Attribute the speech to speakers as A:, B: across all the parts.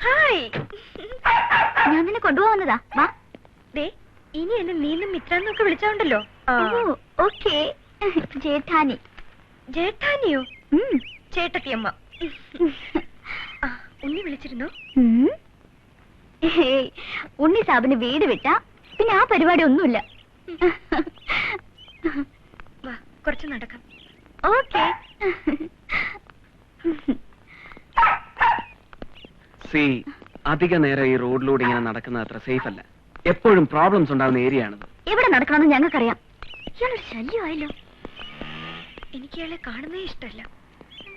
A: Hi.
B: ഞാൻ നിന്നെ കൊണ്ടുപോകുന്നതാ. വാ.
A: ദേ, ഇനി എന്നെ നീന്നും മിത്രാന്നൊക്കെ വിളിച്ചോണ്ടല്ലോ.
B: ഓക്കേ. ജേഠാനി.
A: ജേഠാനിയോ? ചേട്ടത്തിയമ്മ. ഉണ്ണി വിളിച്ചിരുന്നോ?
B: ഉണ്ണി സാബിന് വീട് വിട്ടാ പിന്നെ ആ പരിപാടി ഒന്നുമില്ല.
A: വാ, കുറച്ച് നടക്കാം.
B: ഓക്കേ.
C: സി, അധിക നേരം ഈ റോഡിലൂടെ ഇങ്ങനെ നടക്കുന്നത് അത്ര സേഫ് അല്ല. എപ്പോഴും പ്രോബ്ലംസ് ഉണ്ടാകുന്ന ഏരിയ ആണത്.
B: എവിടെ നടക്കണമെന്ന് ഞങ്ങൾക്കറിയാം. ഇയാളൊരു ശല്യമായല്ലോ.
A: എനിക്ക് ഇയാളെ കാണുന്നേ ഇഷ്ടമല്ല.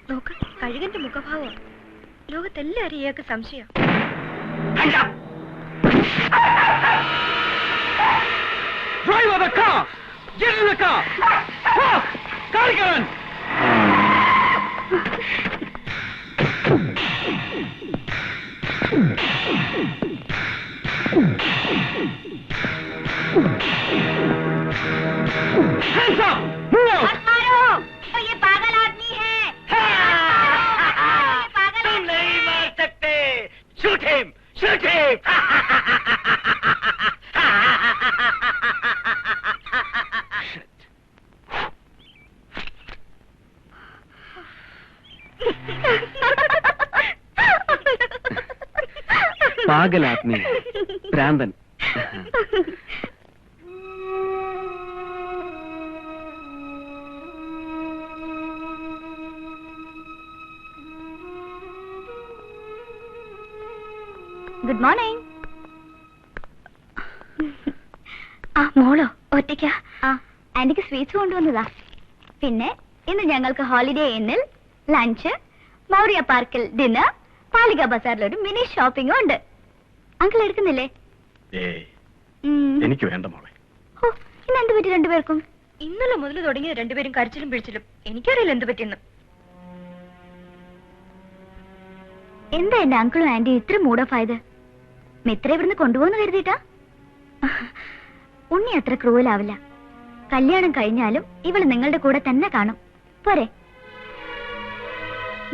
A: നോക്ക്, കഴുകന്റെ മുഖഭാവമാണ്. ലോകത്തെല്ലാരും ഇയാൾക്ക് സംശയം.
C: Driver the car! Get in the car! Stop! Carrigan! Hands up! Move out!
B: मत मारो, तो ये पागल आदमी है।
D: तुम नहीं मार सकते। Shoot him! Shoot him!
C: पागल आदमी, भ्रांतन.
B: Good morning. ആ മോളോ ഒറ്റയ്ക്കാ? ആ, ആന്റിക്ക് സ്വീറ്റ്സ് കൊണ്ടുവന്നതാ. പിന്നെ ഇന്ന് ഞങ്ങൾക്ക് ഹോളിഡേ ഇന്നിൽ ലഞ്ച്, മൗര്യ പാർക്കിൽ ഡിന്നർ, പാലിക ബസാറിലൊരു മിനി ഷോപ്പിംഗും ഉണ്ട്. അങ്കിൾ എടുക്കുന്നില്ലേ?
D: എനിക്ക് വേണ്ട മോളെ.
B: ഓ, ഇന്ന് എന്ത് പറ്റി രണ്ടുപേർക്കും?
A: ഇന്നലെ മുതൽ തുടങ്ങിയ രണ്ടുപേരും കരച്ചിലും പിടിച്ചിലും. എനിക്കറിയില്ല എന്ത് പറ്റിയെന്ന്.
B: എന്താ എന്റെ അങ്കിളും ആന്റിയും ഇത്ര മൂഡ് ഓഫ് ആയത്? മിത്ര ഇവിടുന്ന് കൊണ്ടുപോകുന്ന കരുതിയിട്ടാ? ഉണ്ണി അത്ര ക്രൂവലാവില്ല. കല്യാണം കഴിഞ്ഞാലും ഇവള് നിങ്ങളുടെ കൂടെ തന്നെ കാണും. പോരെ?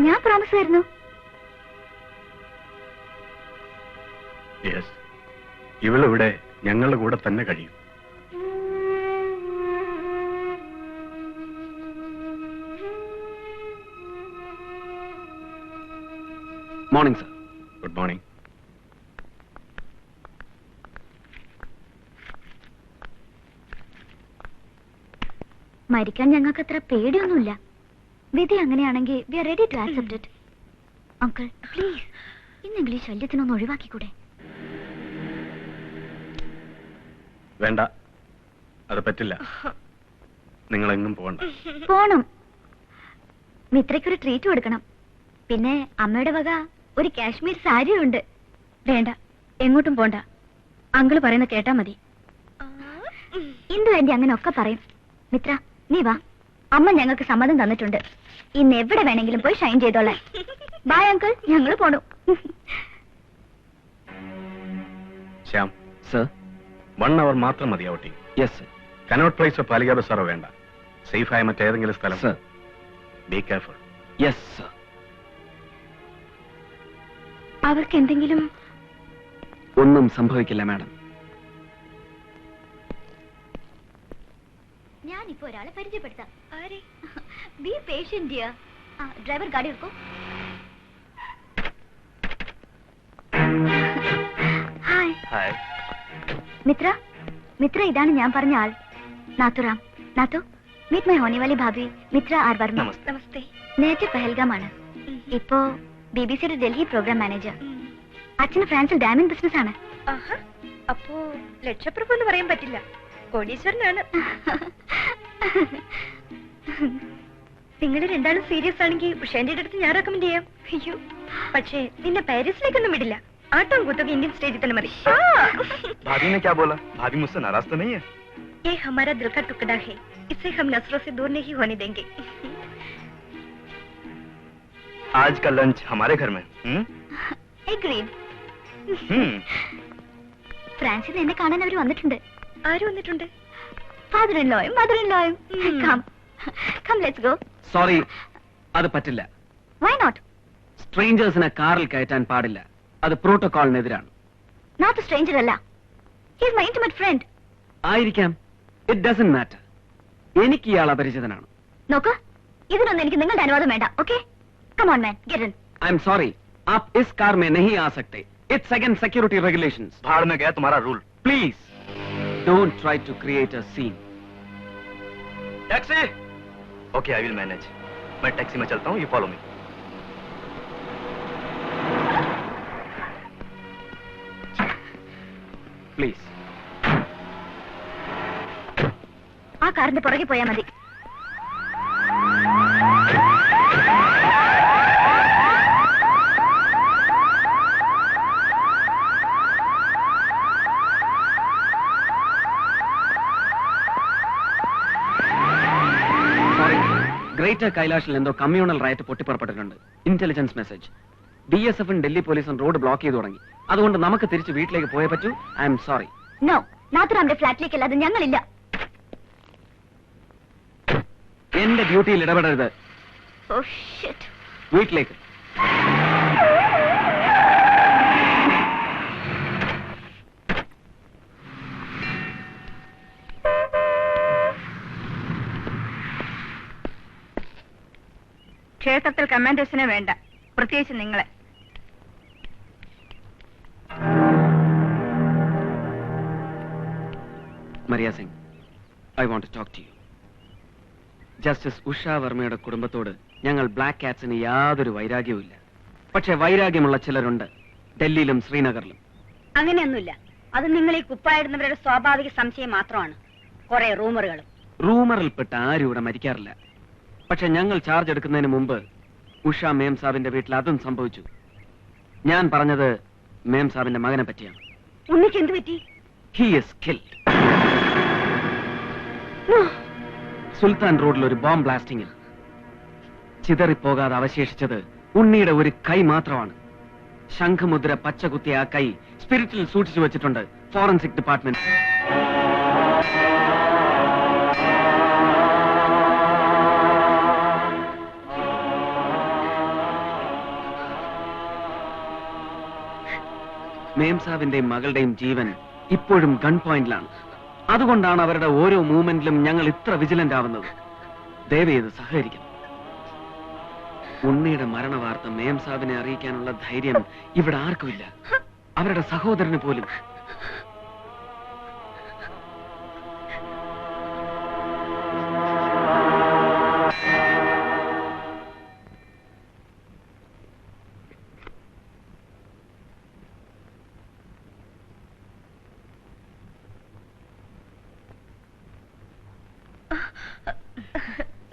B: ഞാൻ പ്രോമിസ് തരുന്നു.
D: ഇവളിവിടെ ഞങ്ങളുടെ കൂടെ തന്നെ കഴിയും.
C: Morning sir.
D: Good morning.
B: മരിക്കാൻ ഞങ്ങൾക്ക് അത്ര പേടിയൊന്നുമില്ല. വിധി അങ്ങനെയാണെങ്കിൽ we are ready to accept it. Uncle please, ഇന്നെങ്കിലും ഈ ശല്യത്തിനൊന്ന് ഒഴിവാക്കിക്കൂടെ?
D: വേണ്ട, അത് പറ്റില്ല. നിങ്ങളെങ്ങും പോകണ്ട.
B: പോണം. മിത്രയ്ക്കൊരു ട്രീറ്റ് കൊടുക്കണം. പിന്നെ അമ്മയുടെ വക ഒരു കാശ്മീർ സാരിയും ഉണ്ട്. വേണ്ട, എങ്ങോട്ടും പോണ്ട. അങ്കിള് പറയുന്ന കേട്ടാ മതി. ഇന്ദു ആന്റി അങ്ങനെ ഒക്കെ പറയും. മിത്ര, നീ വാ. അമ്മ ഞങ്ങൾക്ക് സമ്മതം തന്നിട്ടുണ്ട്. ഇന്ന് എവിടെ വേണമെങ്കിലും പോയി ഷൈൻ ചെയ്തോളാം. ബൈ അങ്കിൾ, ഞങ്ങൾ പോണു.
D: ശ്യാം
C: സർ.
D: 1 hour മാത്രം മതി ഔട്ടിംഗ്.
C: Yes sir.
D: കനോട്ട് പ്ലേസോ പാലിക ബസാറോ വേണ്ട. സേഫായ മറ്റേതെങ്കിലും സ്ഥലം.
C: Sir.
D: Be careful.
C: Yes sir.
B: അവർക്ക് എന്തെങ്കിലും?
C: ഒന്നും സംഭവിക്കില്ല മാഡം.
B: ഞാനിപ്പോ ഒരാളെ പരിചയപ്പെടുത്താം.
A: ആരെ?
B: Be patient dear. ഡ്രൈവർ ഗാഡി എടുക്കോ. ഹായ്.
D: ഹായ്.
B: മിത്ര, മിത്ര ഇതാണ് ഞാൻ പറഞ്ഞ ആൾ. നാത്തുറാം. നാത്തു, മീറ്റ് മൈ ഹോണിവാലി ഭാബി മിത്ര ആർ വർമ്മ.
A: നമസ്തേ.
B: നേരത്തെ പഹൽഗാമാണ്. ഇപ്പോ BBC-യുടെ ഡൽഹി പ്രോഗ്രാം മാനേജർ. അച്ഛന് ഫ്രാൻസിൽ ഡയമണ്ട് ബിസിനസ് ആണ്.
A: അപ്പോ ലക്ഷപ്രഭു എന്ന് പറയാൻ പറ്റില്ല, കോടീശ്വരനാണ്. നിങ്ങൾ രണ്ടാളും സീരിയസ് ആണെങ്കിൽ ഉഷേന്റെ അടുത്ത് ഞാൻ റെക്കമെൻഡ് ചെയ്യാം. അയ്യോ, പക്ഷേ നിന്നെ പാരീസിലേക്കൊന്നും വിടില്ല. ആട്ടം കൂത്തൊക്കെ ഇന്ത്യൻ സ്റ്റേജിൽ തന്നെ മതി.
D: भाभी ने क्या बोला? भाभी मुझसे नाराज तो नहीं है?
A: ये हमारा दिल का टुकड़ा है, इसे हम नजरों से दूर नहीं होने देंगे.
D: आज का लंच हमारे घर में.
B: Agreed. ഫ്രാൻസിൽ എന്നെ കാണാൻ അവർ വന്നിട്ടുണ്ട്.
A: ആര് വന്നിട്ടുണ്ട്?
B: ഫാദർ ഇൻ ലോയും മദർ ഇൻ ലോയും. Come let's go.
C: സോറി, അത് പറ്റില്ല.
B: Why not?
C: സ്ട്രേഞ്ചേഴ്സിനെ കാറിൽ കയറ്റാൻ പാടില്ല. അത് പ്രോട്ടോകോളിനെതിരാണ്.
B: നോട്ട് സ്ട്രേഞ്ചർ അല്ല, ഹീസ് മൈ ഇന്റിമേറ്റ് ഫ്രണ്ട്.
C: ആയിരിക്കാം, ഇറ്റ് ഡസന്റ് മാറ്റർ. എനിക്ക് ഇയാൾ അപരിചിതനാണ്.
B: നോക്ക്, ഇതിനൊന്നും എനിക്ക് നിങ്ങളുടെ അനുവാദം വേണ്ട. Okay, come on man, get in.
C: I am sorry, आप इस कार में नहीं आ सकते. It's against security regulations.
D: भाड़ में गया तुम्हारा rule.
C: Please don't try to create a scene.
D: Taxi. Okay, I will manage. मैं टैक्सी में चलता हूँ, यू फॉलो मी.
C: प्लीज.
B: ആ കാറിന്റെ പുറകെ പോയാൽ മതി.
C: ഗ്രേറ്റർ കൈലാഷിൽ എന്തോ കമ്മ്യൂണൽ റൈറ്റ് പൊട്ടിപ്പുറപ്പെട്ടിട്ടുണ്ട്. Intelligence message. BSF ഡൽഹി പോലീസും റോഡ് ബ്ലോക്ക് ചെയ്തു തുടങ്ങി. അതുകൊണ്ട് നമുക്ക് തിരിച്ച് വീട്ടിലേക്ക് പോയേ പറ്റൂ. I am sorry.
B: നോ, നാത്തുറാമിന്റെ ഫ്ലാറ്റിലേക്ക് അല്ലാതെ ഞങ്ങളില്ല.
C: എന്റെ ഡ്യൂട്ടിയിൽ ഇടപെടരുത്.
B: Oh shit.
C: വീട്ടിലേക്ക്.
A: ക്ഷേത്രത്തിൽ കമാൻഡേഴ്സിനെ വേണ്ട, പ്രത്യേകിച്ച് നിങ്ങളെ.
C: Maria Singh, I want to talk to you. Justice Usha വർമ്മയുടെ കുടുംബത്തോട് ഞങ്ങൾ ബ്ലാക്ക് കാറ്റ്സിന് യാതൊരു വൈരാഗ്യവുമില്ല. പക്ഷെ വൈരാഗ്യമുള്ള ചിലരുണ്ട് ഡൽഹിയിലും ശ്രീനഗറിലും.
A: അങ്ങനെയൊന്നുമില്ല. അത് നിങ്ങൾ ഈ കുപ്പായിടുന്നവരുടെ സ്വാഭാവിക സംശയം മാത്രമാണ്. കുറെ റൂമറുകളും.
C: റൂമറിൽപ്പെട്ട ആരും ഇവിടെ മരിക്കാറില്ല. പക്ഷെ ഞങ്ങൾ ചാർജ് എടുക്കുന്നതിന് മുമ്പ് ഉഷ മേം സാബിന്റെ വീട്ടിൽ അതും സംഭവിച്ചു. ഞാൻ പറഞ്ഞത് മേം സാബിന്റെ മകനെ പറ്റിയാണ്.
A: ഉണ്ണിക്ക് എന്ത് പറ്റി?
C: He is killed. സുൽത്താൻ റോഡിൽ ഒരു ബോംബ് ബ്ലാസ്റ്റിംഗിൽ ചിതറിപ്പോകാതെ അവശേഷിച്ചത് ഉണ്ണിയുടെ ഒരു കൈ മാത്രമാണ്. ശംഖുമുദ്ര പച്ചകുത്തിയ ആ കൈ സ്പിരിറ്റിൽ സൂക്ഷിച്ചു വെച്ചിട്ടുണ്ട് ഫോറൻസിക് ഡിപ്പാർട്ട്മെന്റ്. മേംസാബിന്റെയും മകളുടെയും ജീവൻ ഇപ്പോഴും ഗൺ പോയിന്റിലാണ്. അതുകൊണ്ടാണ് അവരുടെ ഓരോ മൂവ്മെന്റിലും ഞങ്ങൾ ഇത്ര വിജിലന്റ് ആവുന്നത്. ദയവേത് സഹകരിക്കണം. ഉണ്ണിയുടെ മരണവാർത്ത മേംസാബിനെ അറിയിക്കാനുള്ള ധൈര്യം ഇവിടെ ആർക്കുമില്ല, അവരുടെ സഹോദരന് പോലും.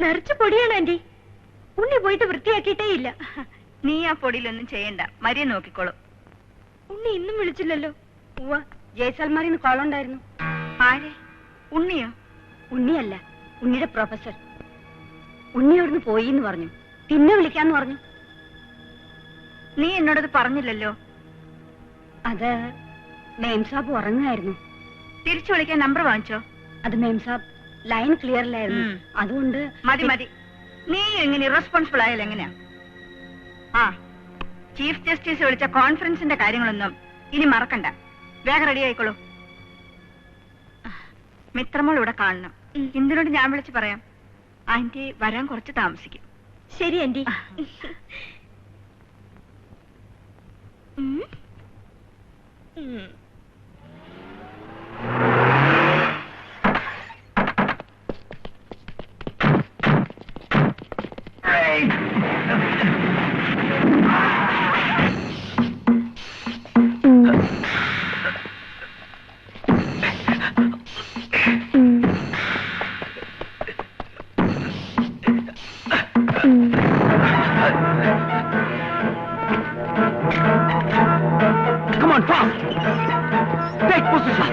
A: നിറച്ചു പൊടിയാണ് ആന്റി. ഉണ്ണി പോയിട്ട് വൃത്തിയാക്കിയിട്ടേ ഇല്ല. നീ ആ പൊടിയിലൊന്നും ചെയ്യണ്ട, മരിയ നോക്കിക്കോളൂ. ഉണ്ണി ഇന്നും വിളിച്ചില്ലല്ലോ. ഉവ്വ, ജയ്സൽമാരിന്ന് കോളുണ്ടായിരുന്നു. ആരെ? ഉണ്ണിയോ? ഉണ്ണിയല്ല, ഉണ്ണിയുടെ പ്രൊഫസർ. ഉണ്ണി അവിടുന്ന് പോയി എന്ന് പറഞ്ഞു, പിന്നെ വിളിക്കാന്ന് പറഞ്ഞു. നീ എന്നോടത് പറഞ്ഞില്ലല്ലോ. അത് മേംസാബ് ഉറങ്ങായിരുന്നു. തിരിച്ചു വിളിക്കാൻ നമ്പർ വാങ്ങിച്ചോ? അത് മേംസാബ് ലൈൻ ക്ലിയറിലായിരുന്നു, അതുകൊണ്ട്. മതി മതി, നീ എങ്ങനെ ഇറസ്പോൺസിബിൾ ആയാലും എങ്ങനെയാ? ആ, ചീഫ് ജസ്റ്റിസ് വിളിച്ച കോൺഫറൻസിന്റെ കാര്യങ്ങളൊന്നും ഇനി മറക്കണ്ട. വേഗം റെഡി ആയിക്കോളൂ. മിത്രമോൾ ഇവിടെ കാണണം. ഇന്ദിനോട് ഞാൻ വിളിച്ച് പറയാം. ആന്റി വരാൻ കുറച്ച് താമസിക്കും. ശരി aunty.
C: Come on, fast! Take position!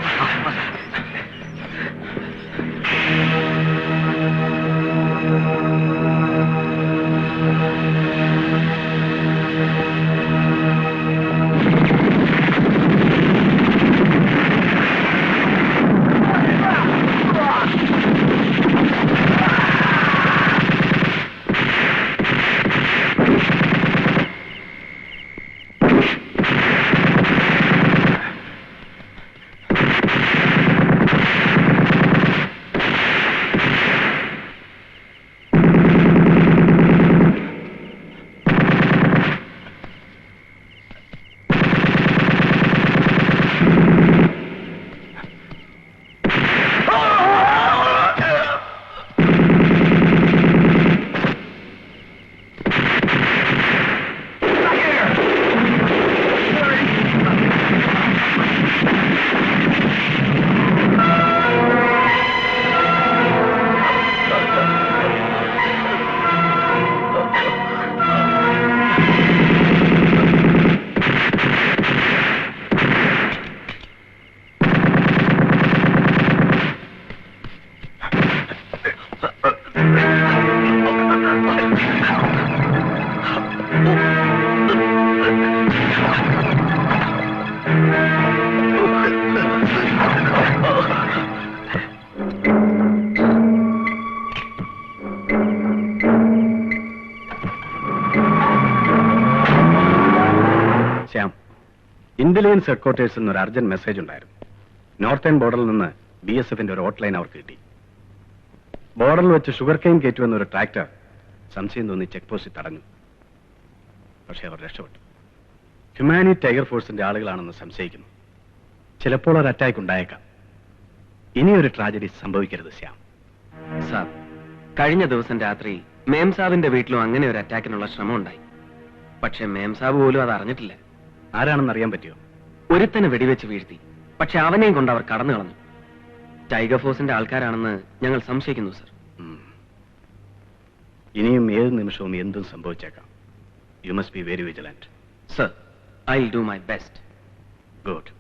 E: Shyam, intelligence ഹെഡ്ക്വാർട്ടേഴ്സിൽ നിന്ന് ഒരു അർജന്റ് മെസ്സേജ് ഉണ്ടായിരുന്നു. നോർത്തേൺ ബോർഡറിൽ നിന്ന് BSFന്റെ ഒരു ഹോട്ട്ലൈൻ അവർക്ക് കിട്ടി. ബോർഡറിൽ വെച്ച് ഷുഗർ കെയിൻ കയറ്റുവന്ന ഒരു ട്രാക്ടർ സംശയം തോന്നി ചെക്ക് പോസ്റ്റിൽ തടഞ്ഞു. പക്ഷേ അവർ രക്ഷപ്പെട്ടു. ഹ്യൂമാനി ടൈഗർ ഫോഴ്സിന്റെ ആളുകളാണെന്ന് സംശയിക്കുന്നു. ചിലപ്പോൾ ഒരു അറ്റാക്ക് ഉണ്ടായേക്കാം. ഇനിയൊരു ട്രാജഡി സംഭവിക്കരുത് ശ്യാം.
C: സാർ, കഴിഞ്ഞ ദിവസം രാത്രി മേം സാബിന്റെ വീട്ടിലും അങ്ങനെ ഒരു അറ്റാക്കിനുള്ള ശ്രമം ഉണ്ടായി. പക്ഷെ മേം സാബ് പോലും അത് അറിഞ്ഞിട്ടില്ല.
E: ആരാണെന്ന് അറിയാൻ പറ്റിയോ?
C: ഒരുത്തനെ വെടിവെച്ച് വീഴ്ത്തി. പക്ഷെ അവനെയും കൊണ്ട് അവർ കടന്നു കളഞ്ഞു. ടൈഗർ ഫോഴ്സിന്റെ ആൾക്കാരാണെന്ന് ഞങ്ങൾ സംശയിക്കുന്നു സർ.
E: ഇനിയും ഏത് നിമിഷവും എന്തും സംഭവിച്ചേക്കാം. You must be very vigilant.
C: Sir, I will do my best.
E: Good.